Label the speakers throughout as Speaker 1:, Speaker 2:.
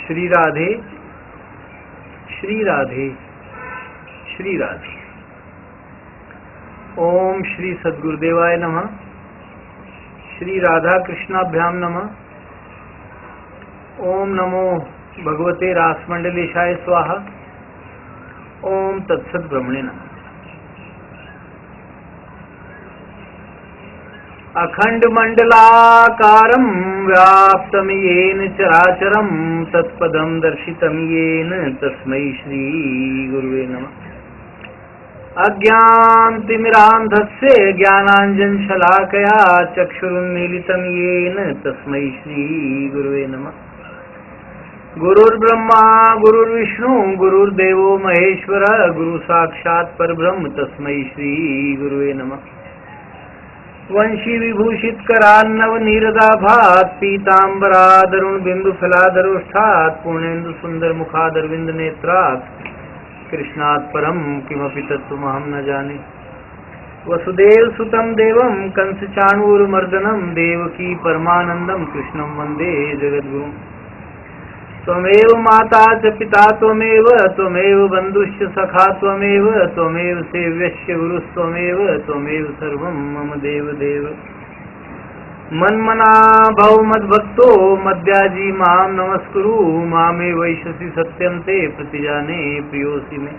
Speaker 1: श्री राधे श्री राधे श्री राधे। ओम श्री सद्गुरुदेवाय नमः। श्री राधा कृष्णाभ्याम नमः। ओम नमो भगवते रासमंडलेशाय स्वाहा। ओम तत्सत् ब्रह्मणे नमः। अखंड मंडलाकारं व्याप्तं येन चराचरं तत्पदं दर्शितं येन तस्मै श्री गुरुवे नमः। अज्ञानतिमिरान्धस्य ज्ञानाञ्जनशलाकया चक्षुरुन्मीलितं येन तस्मै श्री गुरुवे नमः। गुरुर्ब्रह्मा गुरुर्विष्णु गुरुर्देवो महेश्वर गुरु साक्षात् परब्रह्म तस्मै श्री गुरुवे नमः। वंशी विभूषित करान्नव नीरदाभात पीतांबरादरुण बिंदु फलादरोष्ठात् पूर्णेन्दु सुंदर मुखादरविंद नेत्रात् कृष्णात् परम किमपि तत्त्वमहं न जाने। वसुदेव सुतं देवं कंस चाणूरमर्दनं देवकी परमानंदं कृष्णं वंदे जगद्गुरुम्। त्वमेव माता च पिता त्वमेव बन्धुश्च सखा त्वमेव सेव्यश्च गुरुस्त्वमेव त्वमेव सर्वं मम देव। मन्मना भव मद्भक्तो मद्याजी मां नमस्कुरु मामे वैश्यसि सत्यन्ते प्रतिजाने प्रियोऽसि मे।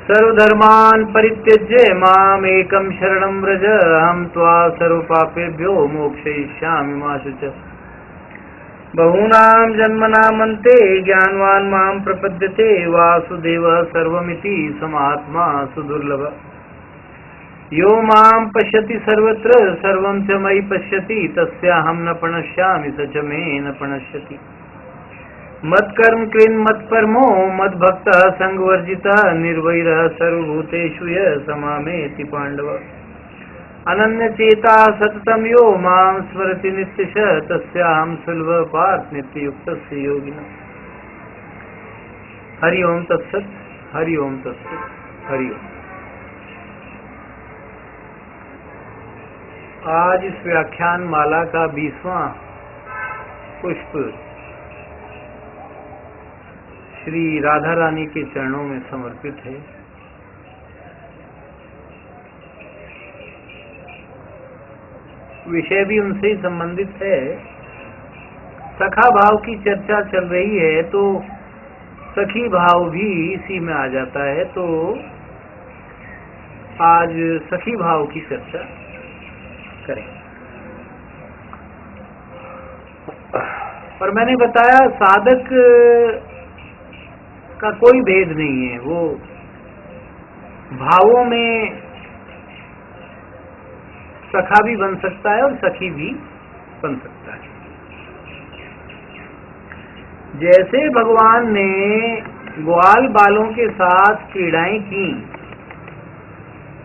Speaker 1: सर्वधर्मान् परित्यज्य मामेकं शरणं व्रज अहं त्वा सर्वपापेभ्यो मोक्षयिष्यामि मा शुचः। बहूनां जन्मनामन्ते ज्ञानवान् मां प्रपद्यते वासुदेवः सर्वमिति समात्मा सुदुर्लभ। यो मां पश्यति सर्वत्र सर्वं च मयि पश्यति तस्याहं न प्रणश्यामि स च मे न प्रणश्यति। मत्कर्म कृन् मत्परमो मद्भक्तः संगवर्जितः निर्वैरः सर्वभूतेषु यः समामेति पाण्डव। अनन्यचेता सततं यो मां स्मरति नित्यशः तस्याहं सुलभः पार्थ नित्ययुक्तस्य योगिनः। हरि ओम तत्सत्। हरि ओम तत्सत्। हरि ओम। आज इस व्याख्यान माला का 20वां पुष्प श्री राधा रानी के चरणों में समर्पित है। विषय भी उनसे ही संबंधित है। सखा भाव की चर्चा चल रही है तो सखी भाव भी इसी में आ जाता है। तो आज सखी भाव की चर्चा करें। और मैंने बताया साधक का कोई भेद नहीं है, वो भावों में सखा भी बन सकता है और सखी भी बन सकता है। जैसे भगवान ने ग्वाल बालों के साथ क्रीड़ाएं की,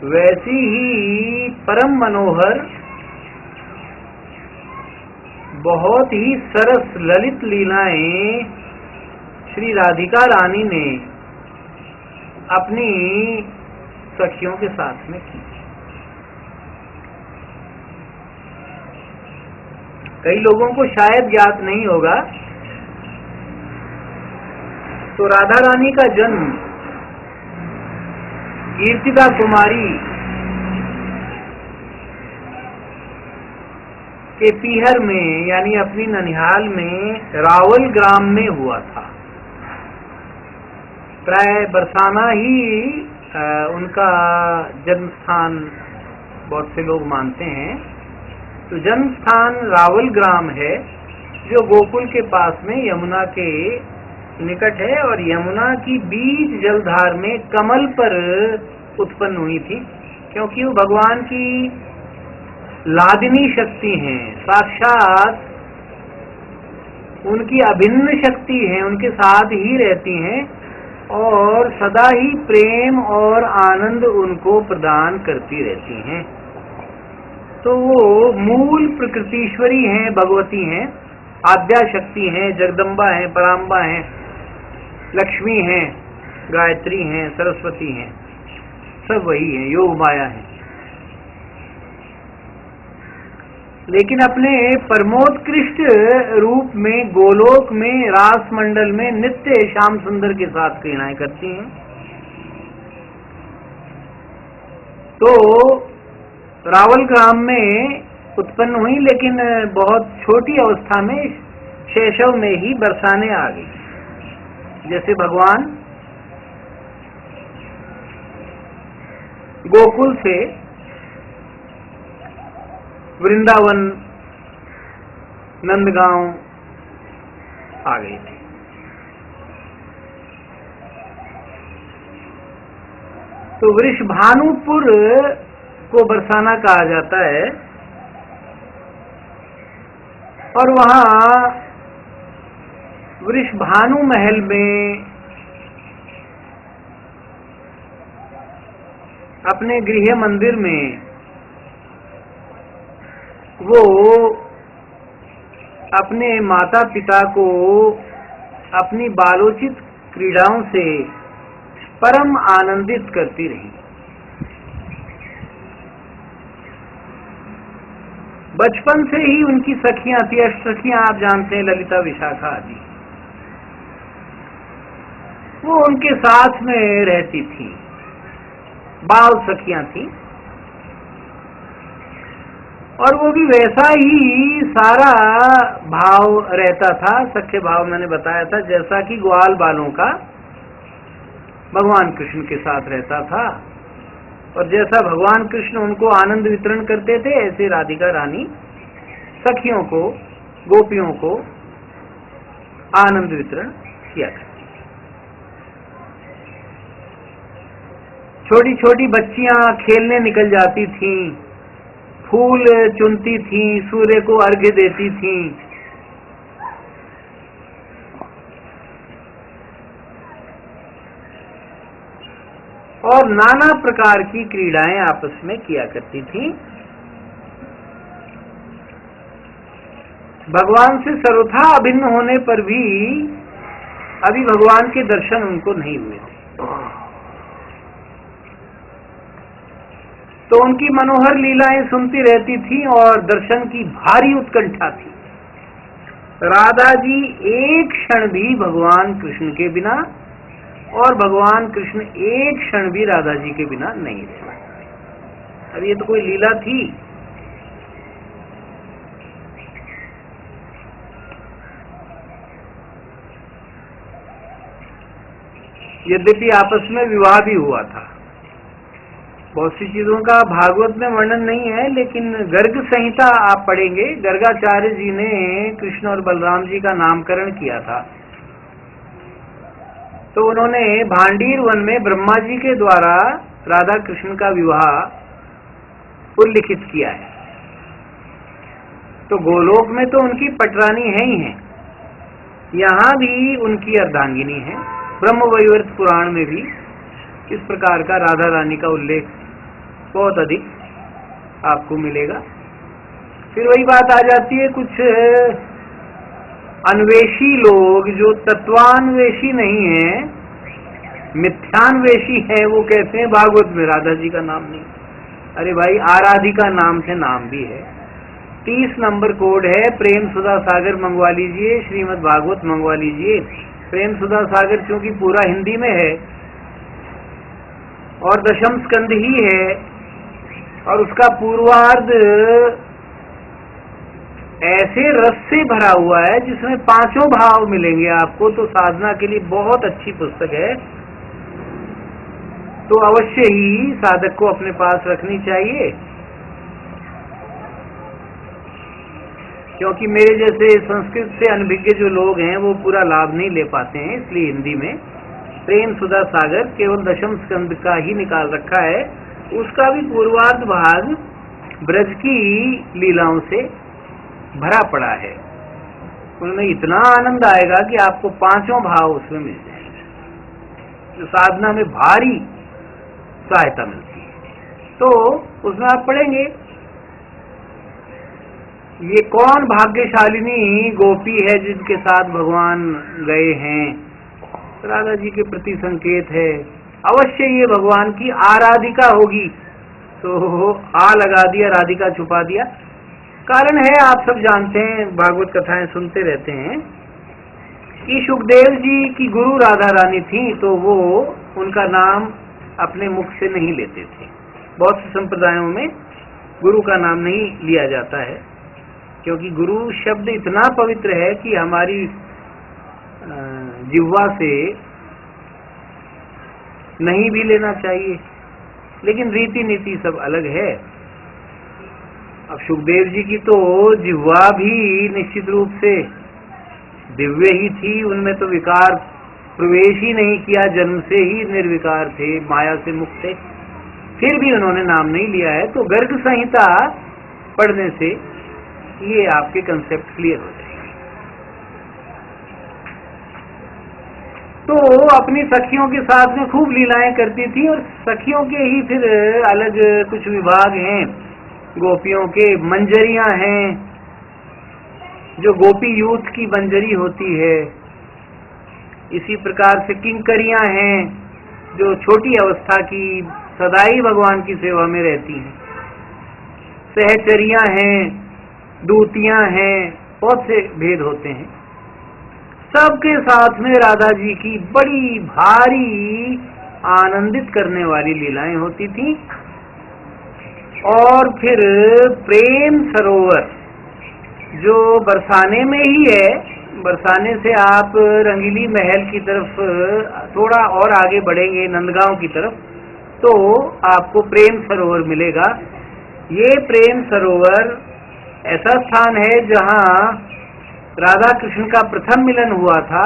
Speaker 1: वैसी ही परम मनोहर बहुत ही सरस ललित लीलाएं श्री राधिका रानी ने अपनी सखियों के साथ में की। कई लोगों को शायद ज्ञात नहीं होगा, तो राधा रानी का जन्म कीर्तिदा कुमारी के पीहर में यानी अपनी ननिहाल में रावल ग्राम में हुआ था। प्राय बरसाना ही उनका जन्म स्थान बहुत से लोग मानते हैं। तो जन्म स्थान रावल ग्राम है जो गोकुल के पास में यमुना के निकट है और यमुना की बीच जलधार में कमल पर उत्पन्न हुई थी, क्योंकि वो भगवान की लादिनी शक्ति हैं, साक्षात उनकी अभिन्न शक्ति है, उनके साथ ही रहती हैं और सदा ही प्रेम और आनंद उनको प्रदान करती रहती हैं। तो वो मूल प्रकृतिश्वरी हैं, भगवती हैं, आद्या शक्ति हैं, जगदम्बा हैं, पराम्बा हैं, लक्ष्मी हैं, गायत्री हैं, सरस्वती हैं, सब वही हैं, योग माया हैं। लेकिन अपने परमोत्कृष्ट रूप में गोलोक में रास मंडल में नित्य श्याम सुंदर के साथ क्रीड़ाएं करती हैं। तो रावल ग्राम में उत्पन्न हुई, लेकिन बहुत छोटी अवस्था में, शैशव में ही बरसाने आ गई। जैसे भगवान गोकुल से वृंदावन, नंदगांव आ गए थे। तो वृषभानुपुर को बरसाना कहा जाता है, और वहां वृषभानु महल में अपने गृह मंदिर में वो अपने माता पिता को अपनी बालोचित क्रीड़ाओं से परम आनंदित करती रही। बचपन से ही उनकी सखियां थी, अष्टसखियां आप जानते हैं, ललिता, विशाखा आदि, वो उनके साथ में रहती थी, बाल सखियां थी, और वो भी वैसा ही सारा भाव रहता था, सख्य भाव मैंने बताया था, जैसा कि ग्वाल बालों का भगवान कृष्ण के साथ रहता था। और जैसा भगवान कृष्ण उनको आनंद वितरण करते थे, ऐसे राधिका रानी सखियों को, गोपियों को आनंद वितरण किया करती। छोटी छोटी बच्चियां खेलने निकल जाती थीं, फूल चुनती थीं, सूर्य को अर्घ्य देती थीं, और नाना प्रकार की क्रीड़ाएं आपस में किया करती थीं। भगवान से सर्वथा अभिन्न होने पर भी अभी भगवान के दर्शन उनको नहीं हुए थे। तो उनकी मनोहर लीलाएं सुनती रहती थी और दर्शन की भारी उत्कंठा थी। राधा जी एक क्षण भी भगवान कृष्ण के बिना और भगवान कृष्ण एक क्षण भी राधा जी के बिना नहीं थे। अब ये तो कोई लीला थी। यद्यपि आपस में विवाह भी हुआ था। बहुत सी चीजों का भागवत में वर्णन नहीं है, लेकिन गर्ग संहिता आप पढ़ेंगे, गर्गाचार्य जी ने कृष्ण और बलराम जी का नामकरण किया था। तो उन्होंने भांडीर वन में ब्रह्मा जी के द्वारा राधा कृष्ण का विवाह उल्लिखित किया है। तो गोलोक में तो उनकी पटरानी है ही है, यहाँ भी उनकी अर्धांगिनी है। ब्रह्म वैवर्त पुराण में भी इस प्रकार का राधा रानी का उल्लेख बहुत अधिक आपको मिलेगा। फिर वही बात आ जाती है, कुछ अन्वेषी लोग जो तत्वान्वेषी नहीं है, मिथ्यान्वेषी है, वो कहते हैं भागवत में राधा जी का नाम नहीं। अरे भाई, आराधिका नाम से नाम भी है। 30 नंबर कोड है, प्रेम सुधा सागर मंगवा लीजिए, श्रीमद् भागवत मंगवा लीजिए। प्रेम सुधा सागर क्योंकि पूरा हिंदी में है और दशम स्कंद ही है, और उसका पूर्वार्ध ऐसे रस से भरा हुआ है जिसमें 5 भाव मिलेंगे आपको। तो साधना के लिए बहुत अच्छी पुस्तक है, तो अवश्य ही साधक को अपने पास रखनी चाहिए। क्योंकि मेरे जैसे संस्कृत से अनभिज्ञ जो लोग हैं वो पूरा लाभ नहीं ले पाते हैं, इसलिए हिंदी में प्रेम सुधा सागर केवल दशम स्कंद का ही निकाल रखा है। उसका भी पूर्वार्ध भाग ब्रज की लीलाओं से भरा पड़ा है। उनमें इतना आनंद आएगा कि आपको 5 भाव उसमें मिल जाएंगे, जो साधना में भारी सहायता मिलती है। तो उसमें आप पढ़ेंगे ये कौन भाग्यशालिनी गोपी है जिनके साथ भगवान गए हैं। राधा जी के प्रति संकेत है। अवश्य ये भगवान की आराधिका होगी। तो आ लगा दिया, राधिका छुपा दिया, कारण है, आप सब जानते हैं, भागवत कथाएं सुनते रहते हैं कि सुखदेव जी की गुरु राधा रानी थी, तो वो उनका नाम अपने मुख से नहीं लेते थे। बहुत से संप्रदायों में गुरु का नाम नहीं लिया जाता है, क्योंकि गुरु शब्द इतना पवित्र है कि हमारी जिह्वा से नहीं भी लेना चाहिए, लेकिन रीति नीति सब अलग है। अब सुखदेव जी की तो जिह्वा भी निश्चित रूप से दिव्य ही थी, उनमें तो विकार प्रवेश ही नहीं किया, जन्म से ही निर्विकार थे, माया से मुक्त थे, फिर भी उन्होंने नाम नहीं लिया है। तो गर्ग संहिता पढ़ने से ये आपके कंसेप्ट क्लियर हो जाएंगे। तो अपनी सखियों के साथ में खूब लीलाएं करती थी, और सखियों के ही फिर अलग कुछ विभाग हैं। गोपियों के मंजरियां हैं, जो गोपी यूथ की मंजरी होती है। इसी प्रकार से किंकरियां हैं, जो छोटी अवस्था की सदाई भगवान की सेवा में रहती हैं। सहचरियां हैं, दूतियां हैं, बहुत से भेद होते हैं। सबके साथ में राधा जी की बड़ी भारी आनंदित करने वाली लीलाएं होती थी। और फिर प्रेम सरोवर जो बरसाने में ही है, बरसाने से आप रंगीली महल की तरफ थोड़ा और आगे बढ़ेंगे, नंदगांव की तरफ, तो आपको प्रेम सरोवर मिलेगा। ये प्रेम सरोवर ऐसा स्थान है जहां राधा कृष्ण का प्रथम मिलन हुआ था।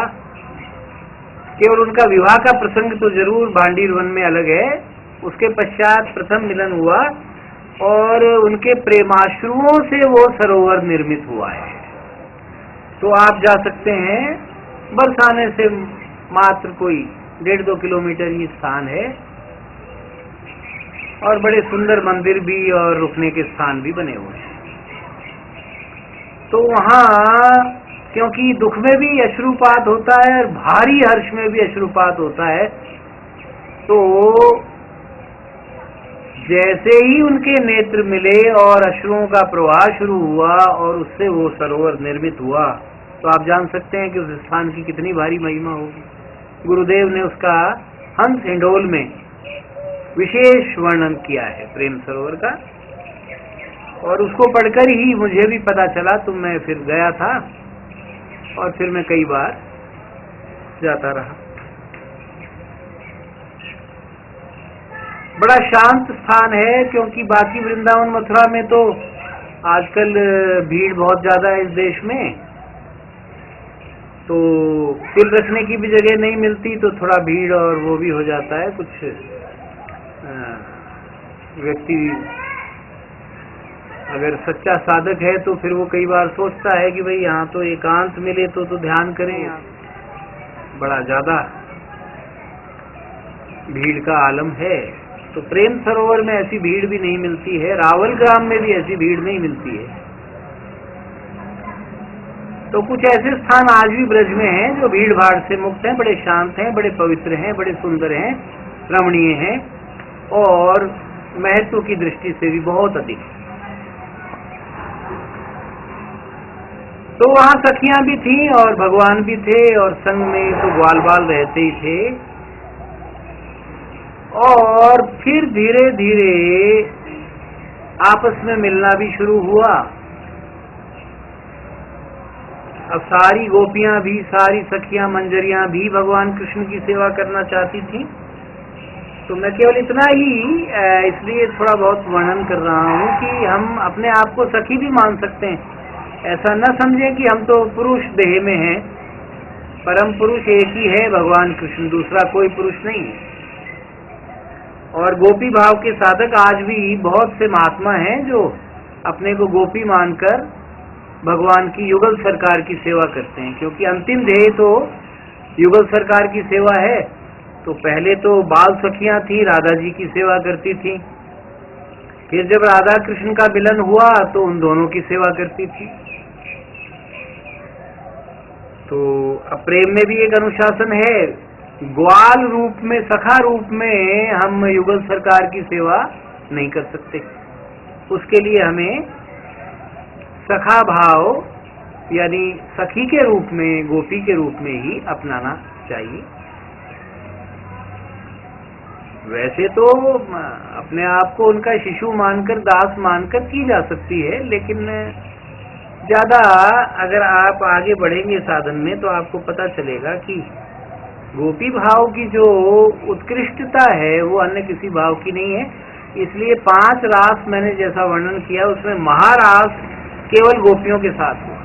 Speaker 1: केवल उनका विवाह का प्रसंग तो जरूर भांडीर वन में अलग है, उसके पश्चात प्रथम मिलन हुआ, और उनके प्रेमाश्रुओं से वो सरोवर निर्मित हुआ है। तो आप जा सकते हैं, बरसाने से मात्र कोई 1.5-2 किलोमीटर ही स्थान है, और बड़े सुंदर मंदिर भी और रुकने के स्थान भी बने हुए हैं। तो वहाँ क्योंकि दुख में भी अश्रुपात होता है और भारी हर्ष में भी अश्रुपात होता है, तो जैसे ही उनके नेत्र मिले और अश्रुओं का प्रवाह शुरू हुआ और उससे वो सरोवर निर्मित हुआ, तो आप जान सकते हैं कि उस स्थान की कितनी भारी महिमा होगी। गुरुदेव ने उसका हंस हिंडोल में विशेष वर्णन किया है प्रेम सरोवर का, और उसको पढ़कर ही मुझे भी पता चला। तो मैं फिर गया था, और फिर मैं कई बार जाता रहा। बड़ा शांत स्थान है, क्योंकि बाकी वृंदावन मथुरा में तो आजकल भीड़ बहुत ज्यादा है इस देश में, तो तिल रखने की भी जगह नहीं मिलती, तो थोड़ा भीड़ और वो भी हो जाता है। कुछ व्यक्ति अगर सच्चा साधक है तो फिर वो कई बार सोचता है कि भाई यहाँ तो एकांत मिले तो ध्यान करें, बड़ा ज्यादा भीड़ का आलम है। तो प्रेम सरोवर में ऐसी भीड़ भी नहीं मिलती है, रावल ग्राम में भी ऐसी भीड़ नहीं मिलती है। तो कुछ ऐसे स्थान आज भी ब्रज में हैं जो भीड़ भाड़ से मुक्त हैं, बड़े शांत हैं, बड़े पवित्र हैं, बड़े सुंदर हैं, रमणीय हैं, और महत्व की दृष्टि से भी बहुत अधिक। तो वहां सखियां भी थीं और भगवान भी थे, और संग में तो ग्वाल बाल रहते ही थे। और फिर धीरे धीरे आपस में मिलना भी शुरू हुआ। अब सारी गोपियां भी, सारी सखियां मंजरियां भी भगवान कृष्ण की सेवा करना चाहती थीं। तो मैं केवल इतना ही इसलिए थोड़ा बहुत वर्णन कर रहा हूं कि हम अपने आप को सखी भी मान सकते हैं। ऐसा न समझें कि हम तो पुरुष देह में हैं, परम पुरुष एक ही है, भगवान कृष्ण, दूसरा कोई पुरुष नहीं है। और गोपी भाव के साधक आज भी बहुत से महात्मा हैं जो अपने को गोपी मानकर भगवान की युगल सरकार की सेवा करते हैं, क्योंकि अंतिम ध्येय तो युगल सरकार की सेवा है। तो पहले तो बाल सखियां थी, राधा जी की सेवा करती थी, फिर जब राधा कृष्ण का मिलन हुआ तो उन दोनों की सेवा करती थी। तो अब प्रेम में भी एक अनुशासन है, ग्वाल रूप में, सखा रूप में हम युगल सरकार की सेवा नहीं कर सकते। उसके लिए हमें सखा भाव यानी सखी के रूप में, गोपी के रूप में ही अपनाना चाहिए। वैसे तो अपने आप को उनका शिशु मानकर, दास मानकर की जा सकती है, लेकिन ज्यादा अगर आप आगे बढ़ेंगे साधन में तो आपको पता चलेगा कि गोपी भाव की जो उत्कृष्टता है वो अन्य किसी भाव की नहीं है। इसलिए 5 रास मैंने जैसा वर्णन किया, उसमें महारास केवल गोपियों के साथ हुआ।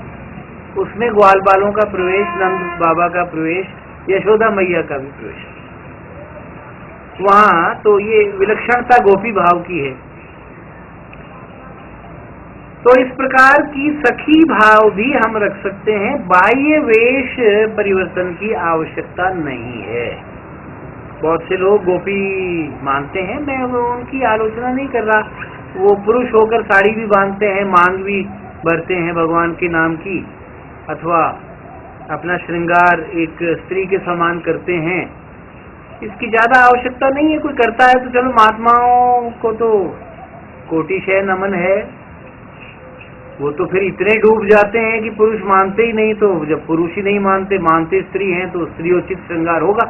Speaker 1: उसमें ग्वाल बालों का प्रवेश, नंद बाबा का प्रवेश, यशोदा मैया का भी प्रवेश, वहां तो ये विलक्षणता गोपी भाव की है। तो इस प्रकार की सखी भाव भी हम रख सकते हैं। बाह्य वेश परिवर्तन की आवश्यकता नहीं है। बहुत से लोग गोपी मानते हैं, मैं उनकी आलोचना नहीं कर रहा। वो पुरुष होकर साड़ी भी बांधते हैं, मांग भी भरते हैं भगवान के नाम की, अथवा अपना श्रृंगार एक स्त्री के समान करते हैं। इसकी ज्यादा आवश्यकता नहीं है। कोई करता है तो चलो, महात्माओं को तो कोटिशय नमन है। वो तो फिर इतने डूब जाते हैं कि पुरुष मानते ही नहीं। तो जब पुरुष ही नहीं मानते, मानते स्त्री हैं, तो स्त्रियोचित श्रृंगार होगा।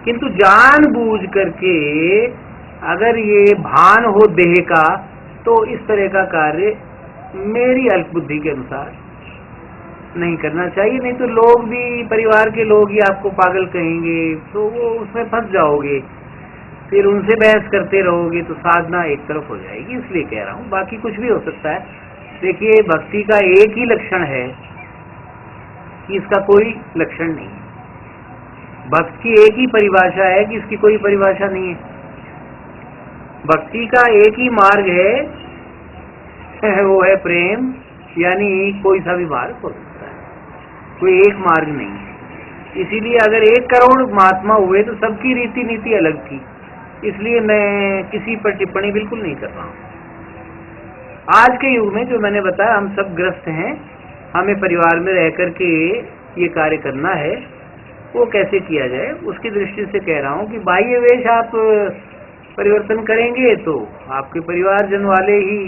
Speaker 1: किंतु जानबूझ करके अगर ये भान हो देह का, तो इस तरह का कार्य मेरी अल्प बुद्धि के अनुसार नहीं करना चाहिए। नहीं तो लोग भी, परिवार के लोग ही आपको पागल कहेंगे, तो वो उसमें फंस जाओगे। फिर उनसे बहस करते रहोगे तो साधना एक तरफ हो जाएगी। इसलिए कह रहा हूँ, बाकी कुछ भी हो सकता है। देखिए, भक्ति का एक ही लक्षण है कि इसका कोई लक्षण नहीं है। भक्त की एक ही परिभाषा है कि इसकी कोई परिभाषा नहीं है। भक्ति का एक ही मार्ग है, वो है प्रेम, यानी कोई सा भी मार्ग हो सकता है, कोई एक मार्ग नहीं है। इसीलिए अगर 1 करोड़ महात्मा हुए तो सबकी रीति नीति अलग थी। इसलिए मैं किसी पर टिप्पणी बिल्कुल नहीं कर रहा हूँ। आज के युग में जो मैंने बताया, हम सब ग्रस्त हैं, हमें परिवार में रह करके ये कार्य करना है। वो कैसे किया जाए उसकी दृष्टि से कह रहा हूँ कि बाह्य वेश आप परिवर्तन करेंगे तो आपके परिवारजन वाले ही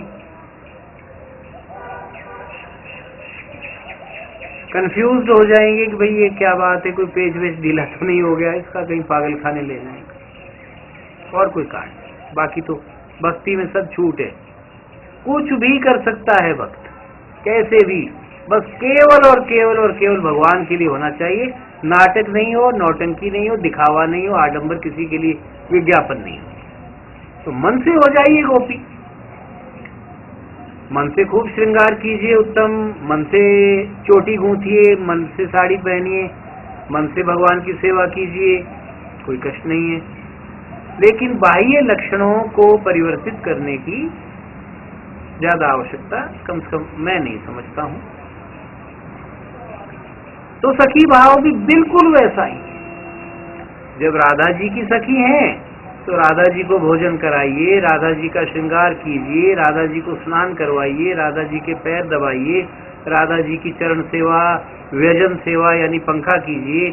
Speaker 1: कंफ्यूज्ड हो जाएंगे कि भाई ये क्या बात है, कोई पेज वेज ढीला तो नहीं हो गया इसका, कहीं पागल खाने ले जाएंगे, और कोई कारण। बाकी तो भक्ति में सब छूट है, कुछ भी कर सकता है भक्त, कैसे भी, बस केवल और केवल और केवल भगवान के लिए होना चाहिए। नाटक नहीं हो, नौटंकी नहीं हो, दिखावा नहीं हो, आडंबर किसी के लिए विज्ञापन नहीं हो। तो मन से हो जाइए गोपी, मन से खूब श्रृंगार कीजिए, उत्तम, मन से चोटी गूंथिए, मन से साड़ी पहनिए, मन से भगवान की सेवा कीजिए, कोई कष्ट नहीं है। लेकिन बाह्य लक्षणों को परिवर्तित करने की ज्यादा आवश्यकता कम से कम मैं नहीं समझता हूं। तो सखी भाव भी बिल्कुल वैसा ही। जब राधा जी की सखी हैं तो राधा जी को भोजन कराइए, राधा जी का श्रृंगार कीजिए, राधा जी को स्नान करवाइए, राधा जी के पैर दबाइए, राधा जी की चरण सेवा, व्यजन सेवा यानी पंखा कीजिए,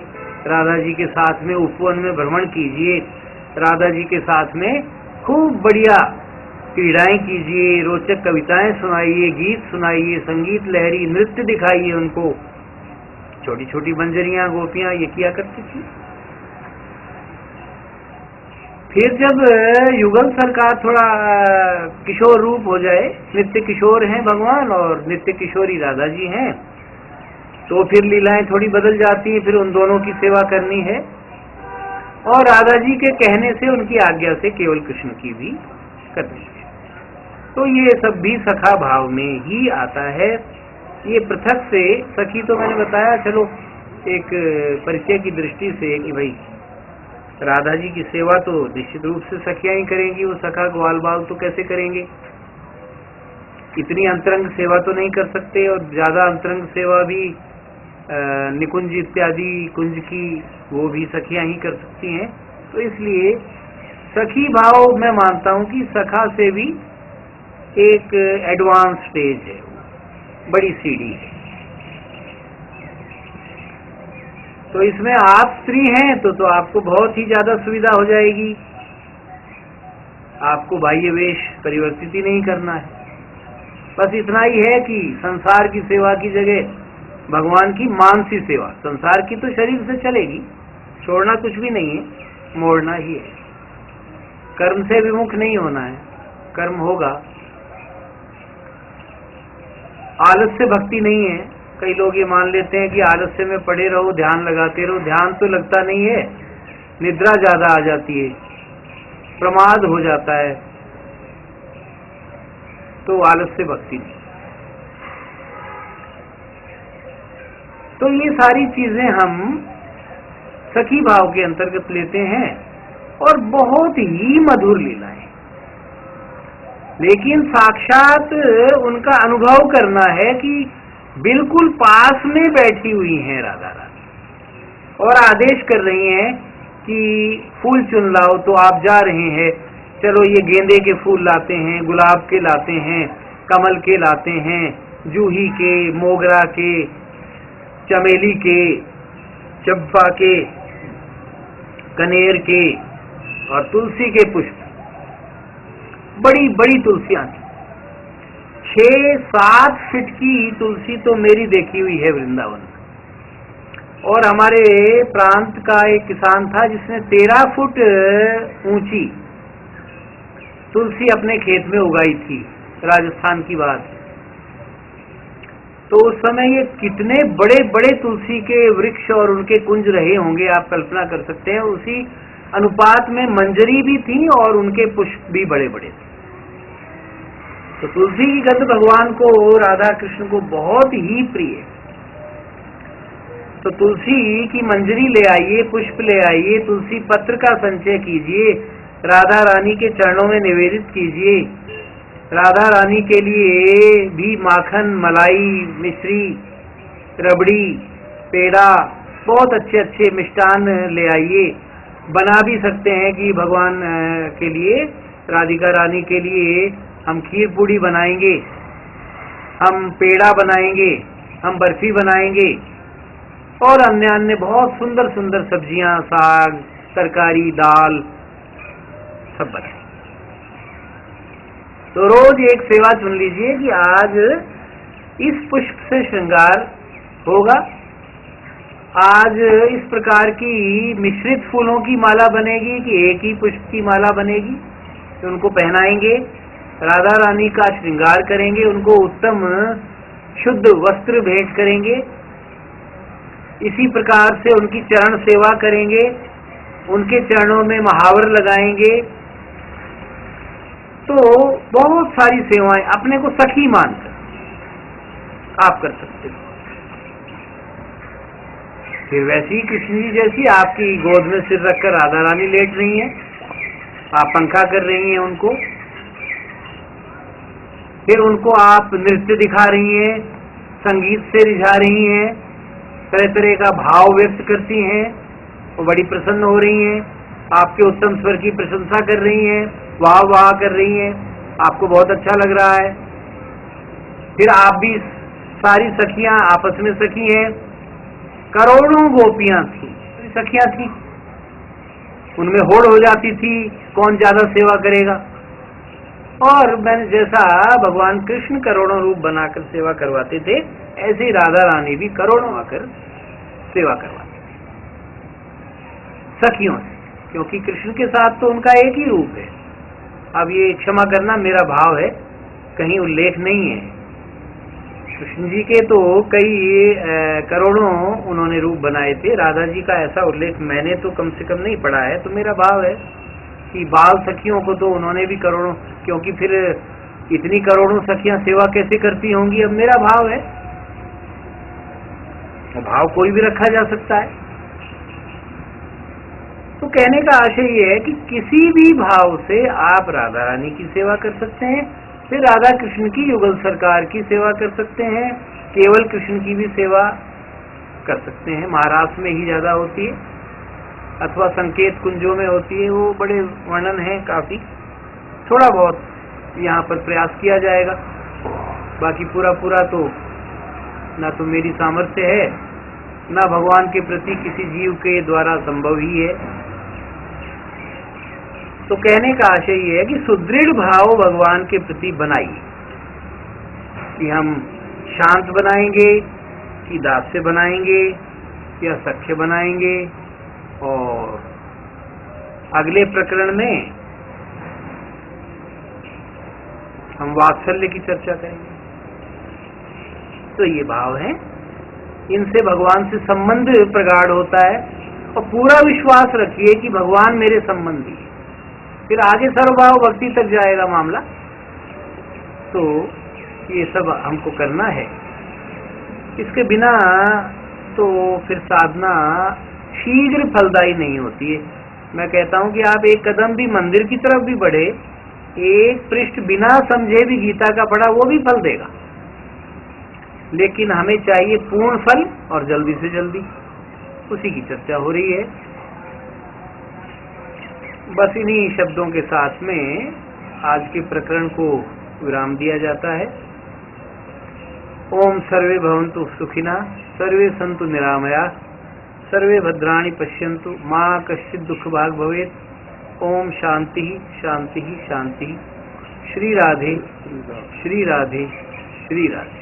Speaker 1: राधा जी के साथ में उपवन में भ्रमण कीजिए, राधा जी के साथ में खूब बढ़िया क्रीड़ाएं कीजिए, रोचक कविताएं सुनाइए, गीत सुनाइए, संगीत लहरी नृत्य दिखाइए उनको। छोटी छोटी बंजरियां, गोपियां ये किया करती थी। फिर जब युगल सरकार थोड़ा किशोर रूप हो जाए, नित्य किशोर हैं भगवान और नित्य किशोरी राधा जी हैं, तो फिर लीलाएं थोड़ी बदल जाती हैं। फिर उन दोनों की सेवा करनी है और राधा जी के कहने से, उनकी आज्ञा से केवल कृष्ण की भी करनी है। तो ये सब भी सखा भाव में ही आता है। ये पृथक से सखी तो मैंने बताया, चलो एक परिचय की दृष्टि से कि भाई राधा जी की सेवा तो निश्चित रूप से सखियां ही करेंगी, वो सखा ग्वाल बाल तो कैसे करेंगे, इतनी अंतरंग सेवा तो नहीं कर सकते, और ज्यादा अंतरंग सेवा भी निकुंज इत्यादि कुंज की वो भी सखियां ही कर सकती हैं। तो इसलिए सखी भाव मैं मानता हूं कि सखा से भी एक एडवांस स्टेज है, बड़ी सीढ़ी है। तो इसमें आप स्त्री हैं तो आपको बहुत ही ज्यादा सुविधा हो जाएगी, आपको बाह्य वेश परिवर्तित ही नहीं करना है। बस इतना ही है कि संसार की सेवा की जगह भगवान की मानसी सेवा। संसार की तो शरीर से चलेगी, छोड़ना कुछ भी नहीं है, मोड़ना ही है। कर्म से विमुख नहीं होना है, कर्म होगा। आलस्य भक्ति नहीं है। कई लोग ये मान लेते हैं कि आलस्य में पड़े रहो, ध्यान लगाते रहो। ध्यान तो लगता नहीं है, निद्रा ज्यादा आ जाती है, प्रमाद हो जाता है, तो आलस्य भक्ति नहीं। तो ये सारी चीजें हम सखी भाव के अंतर्गत लेते हैं और बहुत ही मधुर लीलाएं, लेकिन साक्षात उनका अनुभव करना है कि बिल्कुल पास में बैठी हुई हैं राधा रानी और आदेश कर रही हैं कि फूल चुन लाओ, तो आप जा रहे हैं, चलो ये गेंदे के फूल लाते हैं, गुलाब के लाते हैं, कमल के लाते हैं, जूही के, मोगरा के, चमेली के, चंपा के, कनेर के और तुलसी के पुष्प। बड़ी बड़ी तुलसियां थी, 6-7 फीट की तुलसी तो मेरी देखी हुई है वृंदावन। और हमारे प्रांत का एक किसान था जिसने 13 फुट ऊंची तुलसी अपने खेत में उगाई थी, राजस्थान की बात। तो उस समय ये कितने बड़े बड़े तुलसी के वृक्ष और उनके कुंज रहे होंगे, आप कल्पना कर सकते हैं। उसी अनुपात में मंजरी भी थी और उनके पुष्प भी बड़े बड़े थे। तो तुलसी की गंध भगवान को, राधा कृष्ण को बहुत ही प्रिय है। तो तुलसी की मंजरी ले आइए, पुष्प ले आइए, तुलसी पत्र का संचय कीजिए, राधा रानी के चरणों में निवेदित कीजिए। राधा रानी के लिए भी माखन, मलाई, मिश्री, रबड़ी, पेड़ा, बहुत अच्छे अच्छे मिष्टान ले आइए। बना भी सकते हैं कि भगवान के लिए, राधिका रानी के लिए हम खीर पूड़ी बनाएंगे, हम पेड़ा बनाएंगे, हम बर्फी बनाएंगे और अन्य अन्य बहुत सुंदर सुंदर सब्जियां, साग, तरकारी, दाल सब बनाएंगे। तो रोज एक सेवा चुन लीजिए कि आज इस पुष्प से श्रृंगार होगा, आज इस प्रकार की मिश्रित फूलों की माला बनेगी कि एक ही पुष्प की माला बनेगी। तो उनको पहनाएंगे, राधा रानी का श्रृंगार करेंगे, उनको उत्तम शुद्ध वस्त्र भेंट करेंगे, इसी प्रकार से उनकी चरण सेवा करेंगे, उनके चरणों में महावर लगाएंगे। तो बहुत सारी सेवाएं अपने को सखी मानकर आप कर सकते हो। फिर वैसी ही कृष्ण जी जैसी आपकी गोद में सिर रखकर राधा रानी लेट रही हैं, आप पंखा कर रही हैं उनको, फिर उनको आप नृत्य दिखा रही हैं, संगीत से रिझा रही हैं, तरह तरह का भाव व्यक्त करती हैं, वो बड़ी प्रसन्न हो रही हैं, आपके उत्तम स्वर की प्रशंसा कर रही हैं, वाह वाह कर रही हैं, आपको बहुत अच्छा लग रहा है। फिर आप भी, सारी सखियां आपस में सखी हैं, करोड़ों गोपियां थी, सखियां थी, उनमें होड़ हो जाती थी कौन ज्यादा सेवा करेगा। और मैंने जैसा भगवान कृष्ण करोड़ों रूप बनाकर सेवा करवाते थे, ऐसे ही राधा रानी भी करोड़ों आकर सेवा करवाते सखियों से, क्योंकि कृष्ण के साथ तो उनका एक ही रूप है। अब ये क्षमा करना मेरा भाव है, कहीं उल्लेख नहीं है। कृष्ण जी के तो कई करोड़ों उन्होंने रूप बनाए थे, राधा जी का ऐसा उल्लेख मैंने तो कम से कम नहीं पढ़ा है। तो मेरा भाव है कि बाल सखियों को तो उन्होंने भी करोड़ों, क्योंकि फिर इतनी करोड़ों सखियां सेवा कैसे करती होंगी। अब मेरा भाव है, भाव कोई भी रखा जा सकता है। तो कहने का आशय ये है कि किसी भी भाव से आप राधा रानी की सेवा कर सकते हैं, फिर राधा कृष्ण की युगल सरकार की सेवा कर सकते हैं, केवल कृष्ण की भी सेवा कर सकते हैं। महाराष्ट्र में ही ज्यादा होती है अथवा संकेत कुंजों में होती है, वो बड़े वर्णन है काफी, थोड़ा बहुत यहाँ पर प्रयास किया जाएगा। बाकी पूरा पूरा तो ना तो मेरी सामर्थ्य है, ना भगवान के प्रति किसी जीव के द्वारा संभव ही है। तो कहने का आशय ये है कि सुदृढ़ भाव भगवान के प्रति बनाइए, कि हम शांत बनाएंगे कि दास्य बनाएंगे या सख्य बनाएंगे, और अगले प्रकरण में हम वात्सल्य की चर्चा करेंगे। तो ये भाव है, इनसे भगवान से संबंध प्रगाढ़ होता है, और पूरा विश्वास रखिए कि भगवान मेरे संबंधी है। फिर आगे सर्वभाव भक्ति तक जाएगा मामला। तो ये सब हमको करना है, इसके बिना तो फिर साधना शीघ्र फलदायी नहीं होती है। मैं कहता हूं कि आप एक कदम भी मंदिर की तरफ भी बढ़े, एक पृष्ठ बिना समझे भी गीता का पढ़ा, वो भी फल देगा, लेकिन हमें चाहिए पूर्ण फल और जल्दी से जल्दी। उसी की चर्चा हो रही है। बस इन्हीं शब्दों के साथ में आज के प्रकरण को विराम दिया जाता है। ओम सर्वे भवन्तु सुखिनः, सर्वे सन्तु निरामया, सर्वे भद्राणि पश्यन्तु, मां कश्चित् दुःखभाग् भवेत्। ओम शांति शांति शांति। श्री राधे श्री राधे श्री राधे।